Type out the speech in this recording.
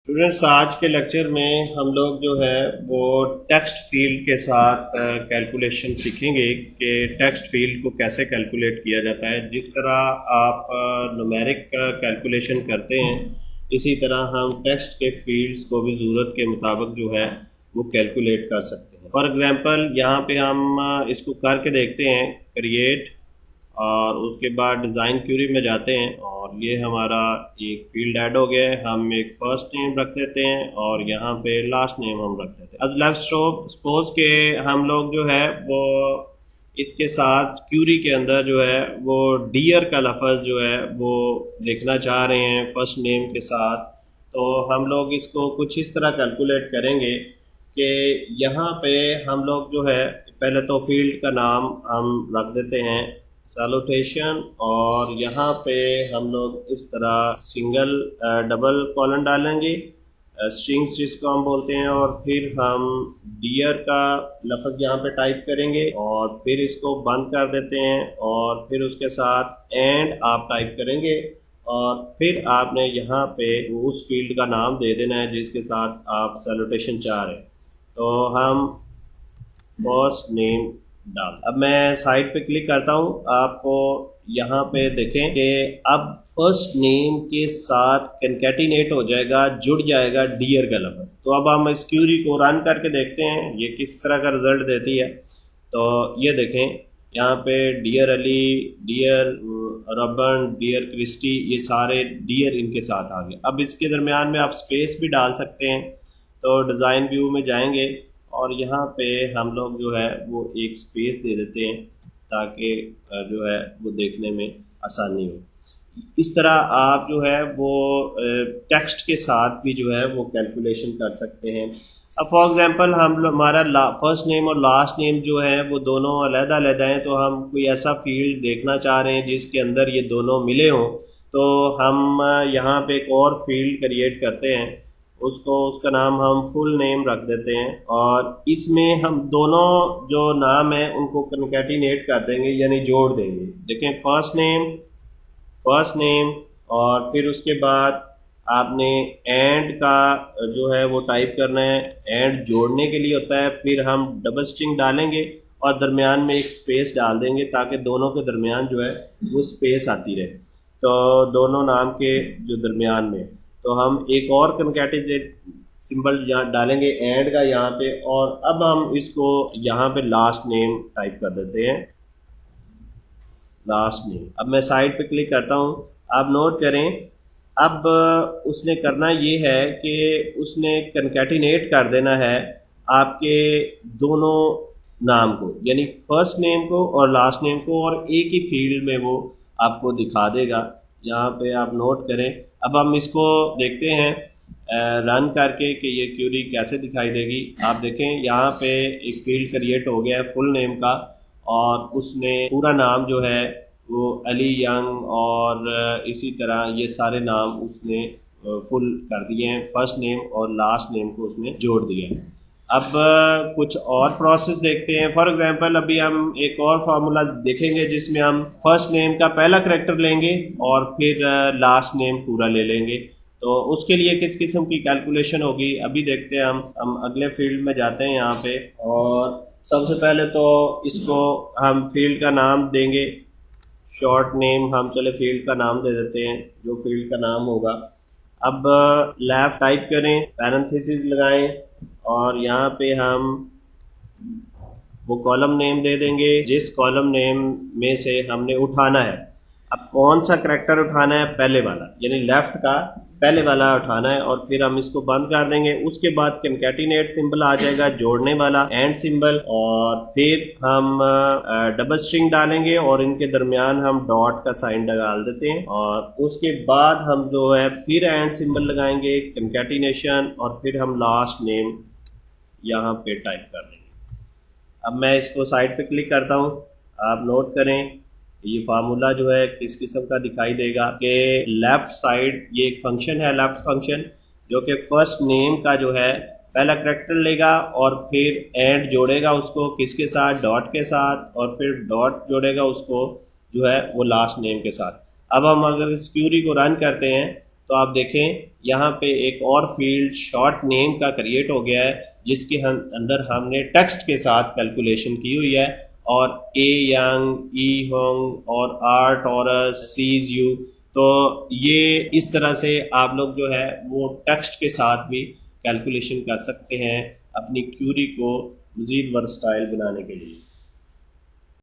Students, आज के lecture में हम लोग जो है वो टेक्स्ट फील्ड के साथ कैलकुलेशन सीखेंगे कि टेक्स्ट फील्ड को कैसे कैलकुलेट किया जाता है। जिस तरह आप न्यूमेरिक कैलकुलेशन करते हैं, इसी तरह हम टेक्स्ट के फील्ड्स को भी ज़रूरत के मुताबिक जो है वो कैलकुलेट कर सकते हैं। फॉर एग्जांपल यहाँ पे हम इसको करके देखते हैं, क्रिएट, और उसके बाद डिज़ाइन क्यूरी में जाते हैं और ये हमारा एक फील्ड ऐड हो गया है। हम एक फर्स्ट नेम रख देते हैं और यहाँ पे लास्ट नेम हम रख देते हैं। अब लेफ्ट सपोज के हम लोग जो है वो इसके साथ क्यूरी के अंदर जो है वो डियर का लफ्ज़ जो है वो लिखना चाह रहे हैं फर्स्ट नेम के साथ। तो हम लोग इसको कुछ इस तरह कैलकुलेट करेंगे कि यहाँ पे हम लोग जो है पहले तो फील्ड का नाम हम रख देते हैं सैलूटेशन, और यहाँ पे हम लोग इस तरह सिंगल डबल कॉलन डालेंगे, स्ट्रिंग्स जिसको हम बोलते हैं, और फिर हम डियर का लफ्ज़ यहाँ पे टाइप करेंगे और फिर इसको बंद कर देते हैं और फिर उसके साथ एंड आप टाइप करेंगे और फिर आपने यहाँ पे उस फील्ड का नाम दे देना है जिसके साथ आप सैलूटेशन चाह रहे हैं। तो हम फर्स्ट नेम डाल। अब मैं साइड पे क्लिक करता हूँ, आपको यहाँ पे देखें कि अब फर्स्ट नेम के साथ कंकैटिनेट हो जाएगा, जुड़ जाएगा डियर का लफ्ज़। तो अब हम इस क्यूरी को रन करके देखते हैं ये किस तरह का रिजल्ट देती है। तो ये देखें यहाँ पे dear Ali, dear Raban, dear Christy, ये सारे डियर इनके साथ आ गए। अब इसके दरमियान में आप स्पेस भी डाल सकते हैं। तो डिज़ाइन व्यू में जाएंगे और यहाँ पे हम लोग जो है वो एक स्पेस दे देते हैं ताकि जो है वो देखने में आसानी हो। इस तरह आप जो है वो टेक्स्ट के साथ भी जो है वो कैलकुलेशन कर सकते हैं। अब फॉर एग्जांपल हमारा फर्स्ट नेम और लास्ट नेम जो है वो दोनों अलग-अलग हैं, तो हम कोई ऐसा फील्ड देखना चाह रहे हैं जिसके अंदर ये दोनों मिले हों। तो हम यहाँ पे एक और फील्ड क्रिएट करते हैं, उसका नाम हम फुल नेम रख देते हैं और इसमें हम दोनों जो नाम है उनको कंकैटिनेट कर देंगे, यानी जोड़ देंगे। देखें फर्स्ट नेम और फिर उसके बाद आपने एंड का जो है वो टाइप करना है, एंड जोड़ने के लिए होता है। फिर हम डबल स्ट्रिंग डालेंगे और दरमियान में एक स्पेस डाल देंगे ताकि दोनों के दरमियान जो है वो स्पेस आती रहे, तो दोनों नाम के जो दरमियान में। तो हम एक और कंकैटिनेट सिंबल यहाँ डालेंगे एंड का यहाँ पे, और अब हम इसको यहाँ पे लास्ट नेम टाइप कर देते हैं, लास्ट नेम। अब मैं साइड पे क्लिक करता हूँ, आप नोट करें अब उसने करना ये है कि उसने कंकैटिनेट कर देना है आपके दोनों नाम को, यानी फर्स्ट नेम को और लास्ट नेम को, और एक ही फील्ड में वो आपको दिखा देगा। यहाँ पे आप नोट करें। अब हम इसको देखते हैं रन करके कि ये क्यूरी कैसे दिखाई देगी। आप देखें यहाँ पे एक फील्ड क्रिएट हो गया है फुल नेम का, और उसने पूरा नाम जो है वो अली यंग और इसी तरह ये सारे नाम उसने फुल कर दिए हैं, फर्स्ट नेम और लास्ट नेम को उसने जोड़ दिया है। अब कुछ और प्रोसेस देखते हैं। फॉर एग्जांपल अभी हम एक और फार्मूला देखेंगे जिसमें हम फर्स्ट नेम का पहला करैक्टर लेंगे और फिर लास्ट नेम पूरा ले लेंगे। तो उसके लिए किस किस्म की कैलकुलेशन होगी अभी देखते हैं। हम अगले फील्ड में जाते हैं यहाँ पे, और सबसे पहले तो इसको हम फील्ड का नाम देंगे, शॉर्ट नेम हम चले फील्ड का नाम दे देते हैं जो फील्ड का नाम होगा। अब लेफ्ट टाइप करें, पैरेंथेसिस लगाएं और यहाँ पे हम वो कॉलम नेम दे देंगे जिस कॉलम नेम में से हमने उठाना है। अब कौन सा करैक्टर उठाना है, पहले वाला, यानी लेफ्ट का पहले वाला उठाना है, और फिर हम इसको बंद कर देंगे। उसके बाद कंकैटिनेट सिंबल आ जाएगा, जोड़ने वाला एंड सिंबल, और फिर हम डबल स्ट्रिंग डालेंगे और इनके दरमियान हम डॉट का साइन डाल देते हैं, और उसके बाद हम जो है फिर एंड सिंबल लगाएंगे, कंकैटिनेशन, और फिर हम लास्ट नेम यहाँ पे टाइप कर देंगे। अब मैं इसको साइड पे क्लिक करता हूँ, आप नोट करें ये फार्मूला जो है किस किस्म का दिखाई देगा कि लेफ़्ट साइड, ये एक फंक्शन है लेफ़्ट फंक्शन, जो कि फर्स्ट नेम का जो है पहला करैक्टर लेगा और फिर एंड जोड़ेगा उसको किसके साथ, डॉट के साथ, और फिर डॉट जोड़ेगा उसको जो है वो लास्ट नेम के साथ। अब हम अगर इस क्यूरी को रन करते हैं तो तो आप देखें यहाँ पे एक और फील्ड शॉर्ट नेम का क्रिएट हो गया है, जिसके अंदर हमने टेक्स्ट के साथ कैलकुलेशन की हुई है, और ए यंग, ई होंग और आर टॉरस, सीज यू। तो ये इस तरह से आप लोग जो है वो टेक्स्ट के साथ भी कैलकुलेशन कर सकते हैं अपनी क्यूरी को मज़ीद वर्सटाइल बनाने के लिए।